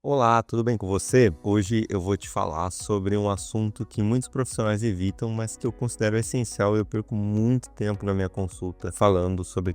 Olá, tudo bem com você? Hoje eu vou te falar sobre um assunto que muitos profissionais evitam, mas que eu considero essencial e eu perco muito tempo na minha consulta falando sobre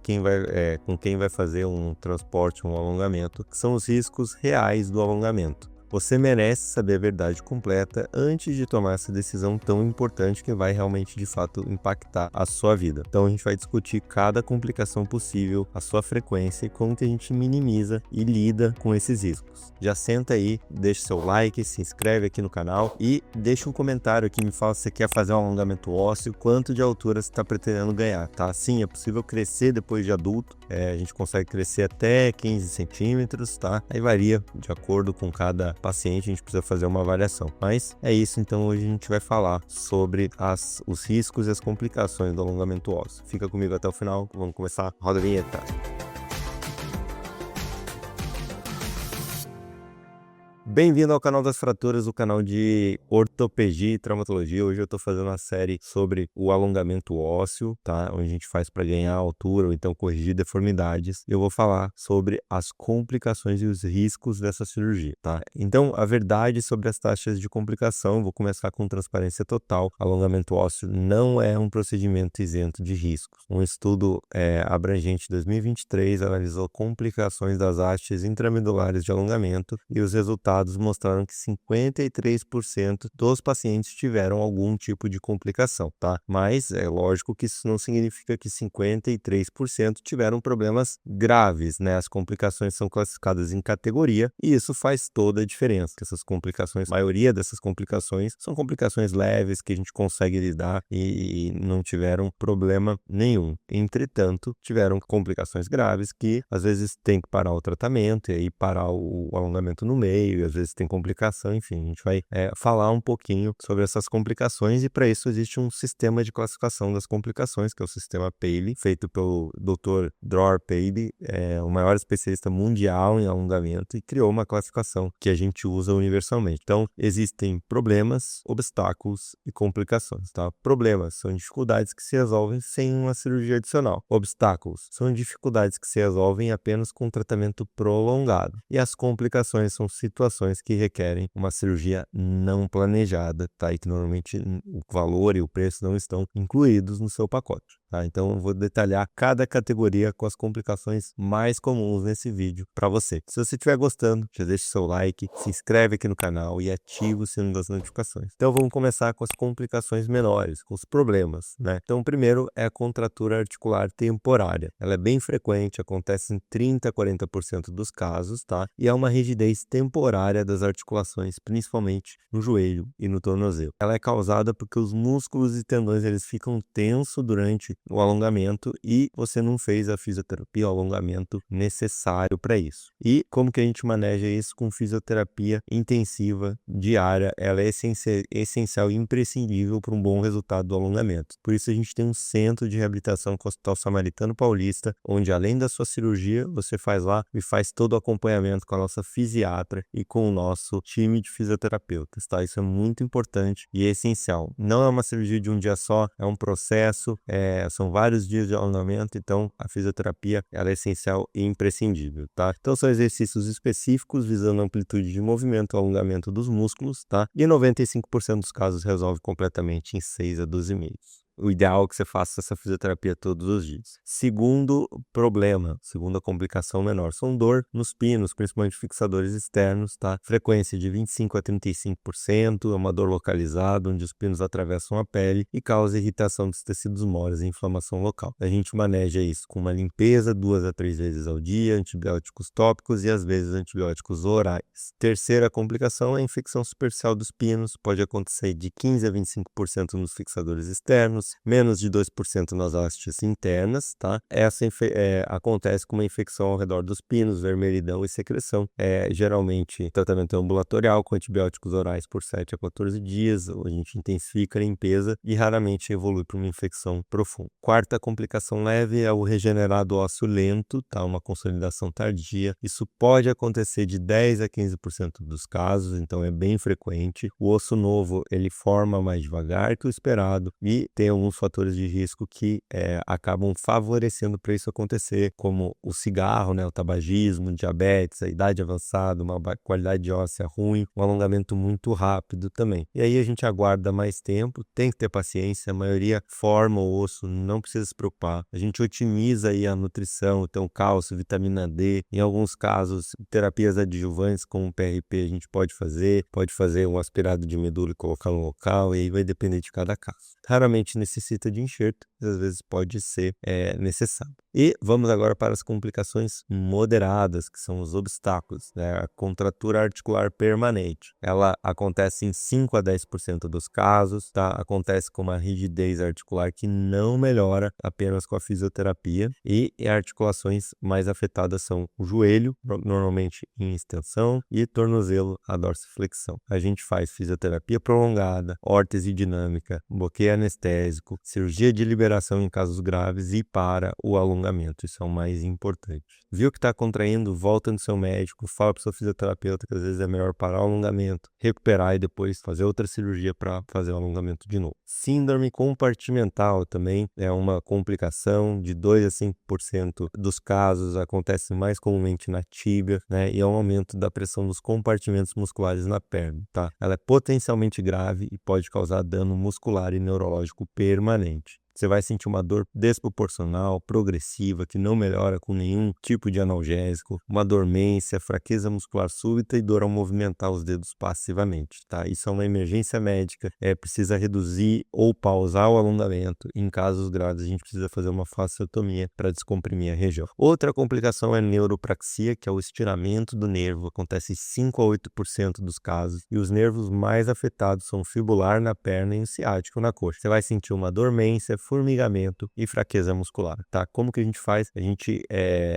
com quem vai fazer um transporte, um alongamento, que são os riscos reais do alongamento. Você merece saber a verdade completa antes de tomar essa decisão tão importante que vai realmente, de fato, impactar a sua vida. Então a gente vai discutir cada complicação possível, a sua frequência e como que a gente minimiza e lida com esses riscos. Já senta aí, deixa seu like, se inscreve aqui no canal e deixa um comentário aqui, me fala se você quer fazer um alongamento ósseo, quanto de altura você está pretendendo ganhar, tá? Sim, é possível crescer depois de adulto, a gente consegue crescer até 15 centímetros, tá? Aí varia de acordo com cada paciente, a gente precisa fazer uma avaliação. Mas é isso, então hoje a gente vai falar sobre os riscos e as complicações do alongamento ósseo. Fica comigo até o final, vamos começar. Roda a vinheta. Bem-vindo ao canal das fraturas, o canal de ortopedia e traumatologia. Hoje eu estou fazendo uma série sobre o alongamento ósseo, tá? Onde a gente faz para ganhar altura ou então corrigir deformidades. Eu vou falar sobre as complicações e os riscos dessa cirurgia, tá? Então, a verdade sobre as taxas de complicação, vou começar com transparência total. Alongamento ósseo não é um procedimento isento de riscos. Um estudo abrangente de 2023 analisou complicações das hastes intramedulares de alongamento e os resultados mostraram que 53% dos pacientes tiveram algum tipo de complicação, tá? Mas é lógico que isso não significa que 53% tiveram problemas graves, né? As complicações são classificadas em categoria e isso faz toda a diferença. Essas complicações, a maioria dessas complicações são complicações leves que a gente consegue lidar e não tiveram problema nenhum. Entretanto, tiveram complicações graves que às vezes tem que parar o tratamento e aí parar o alongamento no meio, às vezes tem complicação, enfim, a gente vai falar um pouquinho sobre essas complicações e para isso existe um sistema de classificação das complicações, que é o sistema Paley, feito pelo Dr. Dror Paley, o maior especialista mundial em alongamento e criou uma classificação que a gente usa universalmente. Então, existem problemas, obstáculos e complicações, tá? Problemas são dificuldades que se resolvem sem uma cirurgia adicional. Obstáculos são dificuldades que se resolvem apenas com um tratamento prolongado. E as complicações são situações que requerem uma cirurgia não planejada, tá? E que normalmente o valor e o preço não estão incluídos no seu pacote, tá? Então eu vou detalhar cada categoria com as complicações mais comuns nesse vídeo para você. Se você estiver gostando, já deixa seu like, se inscreve aqui no canal e ativa o sino das notificações. Então vamos começar com as complicações menores, com os problemas, né? Então o primeiro é a contratura articular temporária. Ela é bem frequente, acontece em 30 a 40% dos casos, tá? E é uma rigidez temporária das articulações, principalmente no joelho e no tornozelo. Ela é causada porque os músculos e tendões eles ficam tensos durante o alongamento e você não fez a fisioterapia, o alongamento necessário para isso. E como que a gente maneja isso com fisioterapia intensiva diária? Ela é essencial e imprescindível para um bom resultado do alongamento. Por isso a gente tem um centro de reabilitação com o Hospital Samaritano Paulista, onde além da sua cirurgia, você faz lá e faz todo o acompanhamento com a nossa fisiatra e com o nosso time de fisioterapeutas, tá? Isso é muito importante e é essencial. Não é uma cirurgia de um dia só, é um processo, são vários dias de alongamento, então a fisioterapia ela é essencial e imprescindível, tá? Então são exercícios específicos visando a amplitude de movimento e alongamento dos músculos, tá? E 95% dos casos resolve completamente em 6 a 12 meses. O ideal é que você faça essa fisioterapia todos os dias. Segundo problema, segunda complicação menor, são dor nos pinos, principalmente fixadores externos, tá? Frequência de 25 a 35%, é uma dor localizada, onde os pinos atravessam a pele e causa irritação dos tecidos moles e inflamação local. A gente maneja isso com uma limpeza 2 a 3 vezes ao dia, antibióticos tópicos e às vezes antibióticos orais. Terceira complicação é a infecção superficial dos pinos, pode acontecer de 15 a 25% nos fixadores externos, menos de 2% nas hastes internas, tá? Essa acontece com uma infecção ao redor dos pinos, vermelhidão e secreção. Geralmente, tratamento ambulatorial com antibióticos orais por 7 a 14 dias, a gente intensifica a limpeza e raramente evolui para uma infecção profunda. Quarta complicação leve é o regenerado ósseo lento, tá? Uma consolidação tardia. Isso pode acontecer de 10 a 15% dos casos, então é bem frequente. O osso novo, ele forma mais devagar que o esperado e tem alguns fatores de risco que acabam favorecendo para isso acontecer, como o cigarro, né, o tabagismo, diabetes, a idade avançada, uma qualidade óssea ruim, um alongamento muito rápido também. E aí a gente aguarda mais tempo, tem que ter paciência, a maioria forma o osso, não precisa se preocupar. A gente otimiza aí a nutrição, então cálcio, vitamina D, em alguns casos terapias adjuvantes como o PRP a gente pode fazer um aspirado de medula e colocar no local, e aí vai depender de cada caso. Raramente necessita de enxerto, mas às vezes pode ser necessário. E vamos agora para as complicações moderadas, que são os obstáculos, né? A contratura articular permanente. Ela acontece em 5 a 10% dos casos, tá? Acontece com uma rigidez articular que não melhora apenas com a fisioterapia, e articulações mais afetadas são o joelho, normalmente em extensão, e tornozelo, a dorsiflexão. A gente faz fisioterapia prolongada, órtese dinâmica, bloqueio anestésico, cirurgia de liberação em casos graves e para o alongamento. Isso é o mais importante. Viu que está contraindo? Volta no seu médico, fala para o seu fisioterapeuta que às vezes é melhor parar o alongamento, recuperar e depois fazer outra cirurgia para fazer o alongamento de novo. Síndrome compartimental também é uma complicação, de 2 a 5% dos casos acontece mais comumente na tíbia, né? E é um aumento da pressão dos compartimentos musculares na perna, tá? Ela é potencialmente grave e pode causar dano muscular e neurológico permanente. Você vai sentir uma dor desproporcional, progressiva, que não melhora com nenhum tipo de analgésico, uma dormência, fraqueza muscular súbita e dor ao movimentar os dedos passivamente, tá? Isso é uma emergência médica, precisa reduzir ou pausar o alongamento. Em casos graves, a gente precisa fazer uma fasciotomia para descomprimir a região. Outra complicação é a neuropraxia, que é o estiramento do nervo. Acontece em 5 a 8% dos casos, e os nervos mais afetados são o fibular na perna e o ciático na coxa. Você vai sentir uma dormência, formigamento e fraqueza muscular, tá? Como que a gente faz? A gente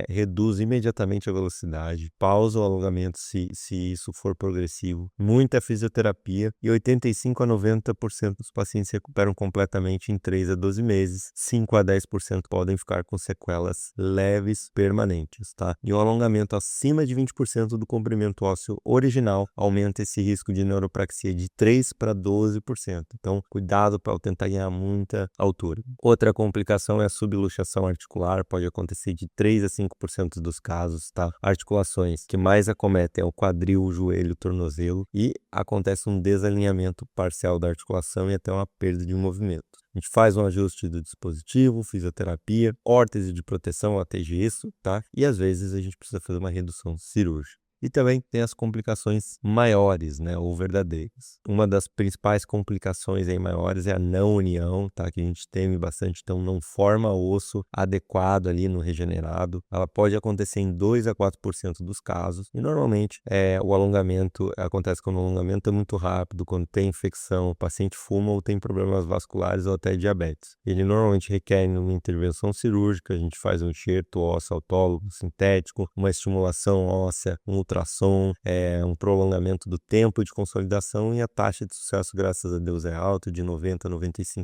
reduz imediatamente a velocidade, pausa o alongamento se isso for progressivo, muita fisioterapia, e 85 a 90% dos pacientes se recuperam completamente em 3 a 12 meses. 5 a 10% podem ficar com sequelas leves permanentes, tá? E o alongamento acima de 20% do comprimento ósseo original aumenta esse risco de neuropraxia de 3 para 12%. Então, cuidado para tentar ganhar muita altura. Outra complicação é a subluxação articular, pode acontecer de 3 a 5% dos casos, tá? Articulações que mais acometem é o quadril, o joelho, o tornozelo, e acontece um desalinhamento parcial da articulação e até uma perda de movimento. A gente faz um ajuste do dispositivo, fisioterapia, órtese de proteção até gesso, tá? E às vezes a gente precisa fazer uma redução cirúrgica. E também tem as complicações maiores, né, ou verdadeiras. Uma das principais complicações aí maiores é a não união, tá, que a gente teme bastante, então não forma osso adequado ali no regenerado. Ela pode acontecer em 2 a 4% dos casos, e normalmente o alongamento acontece quando o alongamento é muito rápido, quando tem infecção, o paciente fuma ou tem problemas vasculares ou até diabetes. Ele normalmente requer uma intervenção cirúrgica, a gente faz um enxerto ósseo autólogo sintético, uma estimulação óssea, um ultrassom, um prolongamento do tempo de consolidação, e a taxa de sucesso, graças a Deus, é alta, de 90% a 95%.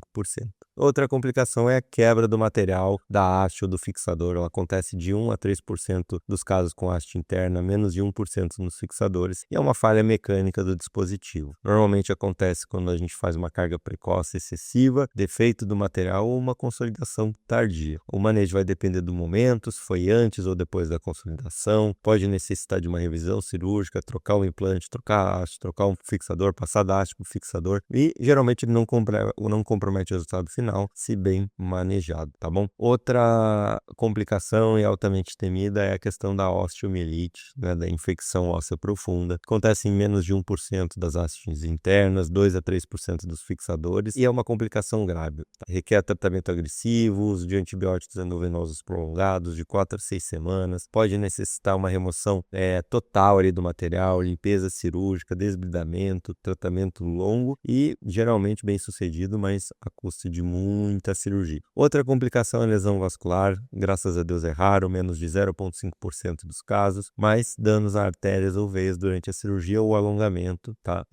Outra complicação é a quebra do material da haste ou do fixador. Ela acontece de 1 a 3% dos casos com haste interna, menos de 1% nos fixadores, e é uma falha mecânica do dispositivo. Normalmente acontece quando a gente faz uma carga precoce excessiva, defeito do material ou uma consolidação tardia. O manejo vai depender do momento, se foi antes ou depois da consolidação, pode necessitar de uma revisão cirúrgica, trocar o implante, trocar a haste, trocar um fixador, passar da haste para o fixador, e geralmente ele não compromete o resultado final se bem manejado, tá bom? Outra complicação e altamente temida é a questão da osteomielite, né, da infecção óssea profunda. Acontece em menos de 1% das hastes internas, 2 a 3% dos fixadores, e é uma complicação grave, tá? Requer tratamento agressivo, uso de antibióticos endovenosos prolongados de 4 a 6 semanas, pode necessitar uma remoção total ali do material, limpeza cirúrgica, desbridamento, tratamento longo e geralmente bem sucedido, mas a custo de muita cirurgia. Outra complicação é a lesão vascular, graças a Deus é raro, menos de 0,5% dos casos, mas danos a artérias ou veias durante a cirurgia ou alongamento, tá?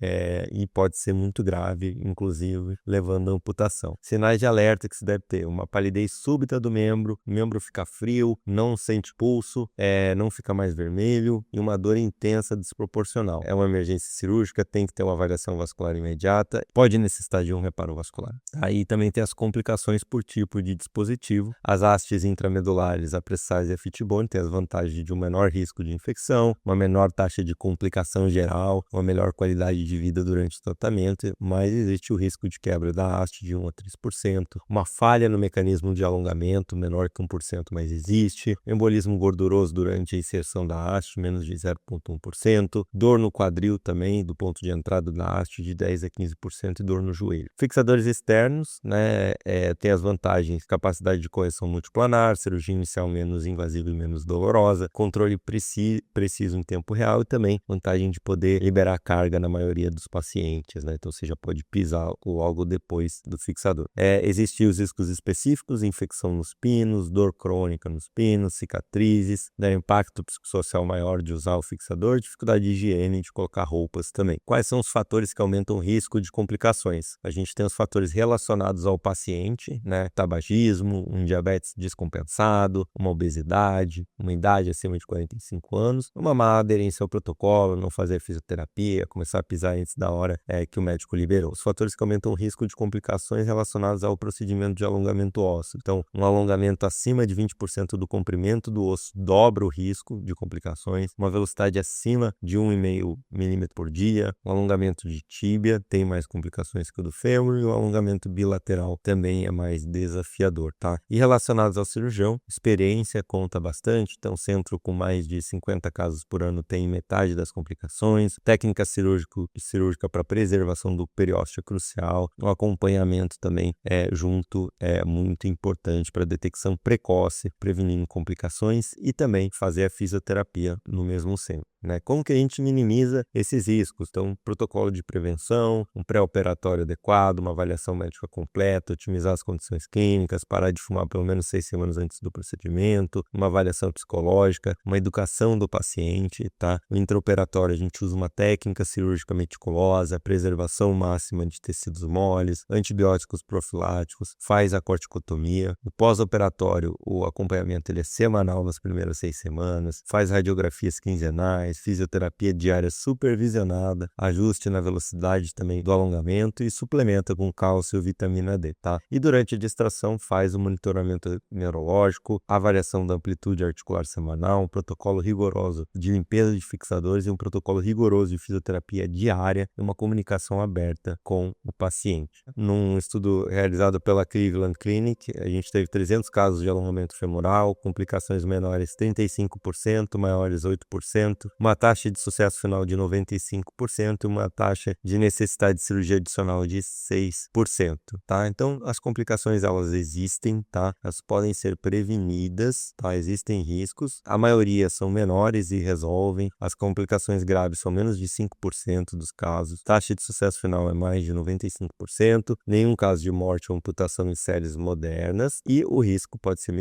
E pode ser muito grave, inclusive levando a amputação. Sinais de alerta que se deve ter: uma palidez súbita do membro, o membro fica frio, não sente pulso, não fica mais vermelho, e uma dor intensa desproporcional. É uma emergência cirúrgica, tem que ter uma avaliação vascular imediata, pode necessitar de um reparo vascular. Aí também tem as complicações por tipo de dispositivo. As hastes intramedulares, a Presage e a Fitbone têm as vantagens de um menor risco de infecção, uma menor taxa de complicação geral, uma melhor qualidade de vida durante o tratamento, mas existe o risco de quebra da haste de 1 a 3%, uma falha no mecanismo de alongamento, menor que 1%, mas existe, embolismo gorduroso durante a inserção da haste, menos de 0,1%, dor no quadril também, do ponto de entrada da haste, de 10 a 15% e dor no joelho. Fixadores externos, né, tem as vantagens, capacidade de correção multiplanar, cirurgia inicial menos invasiva e menos dolorosa, controle preciso em tempo real e também vantagem de poder liberar carga na maioria dos pacientes, né? Então você já pode pisar logo depois do fixador. Existem os riscos específicos, infecção nos pinos, dor crônica nos pinos, cicatrizes, né? Impacto psicossocial maior de usar o fixador, dificuldade de higiene de colocar roupas também. Quais são os fatores que aumentam o risco de complicações? A gente tem os fatores relacionados ao paciente, né? Tabagismo, um diabetes descompensado, uma obesidade, uma idade acima de 45 anos, uma má aderência ao protocolo, não fazer fisioterapia, começar a pisar antes da hora que o médico liberou. Os fatores que aumentam o risco de complicações relacionados ao procedimento de alongamento ósseo. Então, um alongamento acima de 20% do comprimento do osso dobra o risco de complicações, uma velocidade acima de 1,5 milímetro por dia, um alongamento de tíbia tem mais complicações que o do fêmur e o alongamento bilateral também é mais desafiador, tá? E relacionados ao cirurgião, experiência conta bastante, então centro com mais de 50 casos por ano tem metade das complicações, técnica cirúrgica para preservação do periósteo crucial, o acompanhamento também junto é muito importante para detecção precoce, prevenindo complicações e também fazer a fisioterapia no mesmo centro. Né? Como que a gente minimiza esses riscos? Então, protocolo de prevenção, um pré-operatório adequado, uma avaliação médica completa, otimizar as condições clínicas, parar de fumar pelo menos 6 semanas antes do procedimento, uma avaliação psicológica, uma educação do paciente, tá? No intraoperatório, a gente usa uma técnica cirúrgica meticulosa, preservação máxima de tecidos moles, antibióticos profiláticos, faz a corticotomia. No pós-operatório, o acompanhamento ele é semanal nas primeiras 6 semanas, faz radiografias quinzenais, fisioterapia diária supervisionada, ajuste na velocidade também do alongamento e suplementa com cálcio e vitamina D, tá? E durante a distração faz o monitoramento neurológico, avaliação da amplitude articular semanal, um protocolo rigoroso de limpeza de fixadores e um protocolo rigoroso de fisioterapia diária e uma comunicação aberta com o paciente. Num estudo realizado pela Cleveland Clinic, a gente teve 300 casos de alongamento femoral, complicações menores 35%, maiores 8%, uma taxa de sucesso final de 95% e uma taxa de necessidade de cirurgia adicional de 6%, tá? Então, as complicações, elas existem, tá? Elas podem ser prevenidas, tá? Existem riscos, a maioria são menores e resolvem, as complicações graves são menos de 5% dos casos, taxa de sucesso final é mais de 95%, nenhum caso de morte ou amputação em séries modernas e o risco pode ser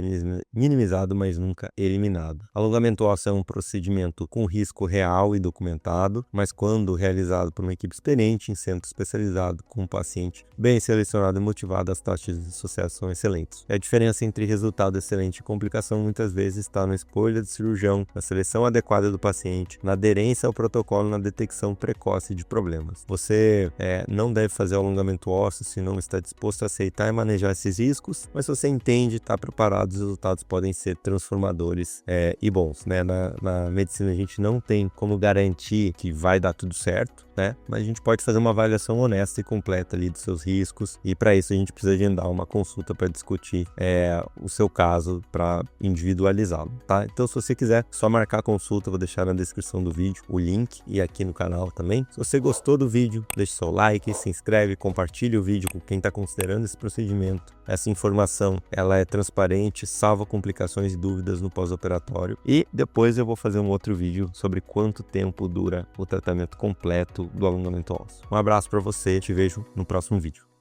minimizado, mas nunca eliminado. Alongamento ósseo é um procedimento com risco real e documentado, mas quando realizado por uma equipe experiente em centro especializado com um paciente bem selecionado e motivado, as taxas de sucesso são excelentes. A diferença entre resultado excelente e complicação muitas vezes está na escolha do cirurgião, na seleção adequada do paciente, na aderência ao protocolo, na detecção precoce de problemas. Você não deve fazer alongamento ósseo se não está disposto a aceitar e manejar esses riscos, mas se você entende, está preparado, os resultados podem ser transformadores e bons, né? Na medicina a gente não tem como garantir que vai dar tudo certo, né? Mas a gente pode fazer uma avaliação honesta e completa ali dos seus riscos e para isso a gente precisa agendar uma consulta para discutir o seu caso para individualizá-lo, tá? Então se você quiser só marcar a consulta, eu vou deixar na descrição do vídeo o link e aqui no canal também. Se você gostou do vídeo, deixe seu like, se inscreve, compartilhe o vídeo com quem está considerando esse procedimento. Essa informação ela é transparente, salva complicações e dúvidas no pós-operatório e depois eu vou fazer um outro vídeo sobre quanto tempo dura o tratamento completo do alongamento ósseo. Um abraço para você, te vejo no próximo vídeo.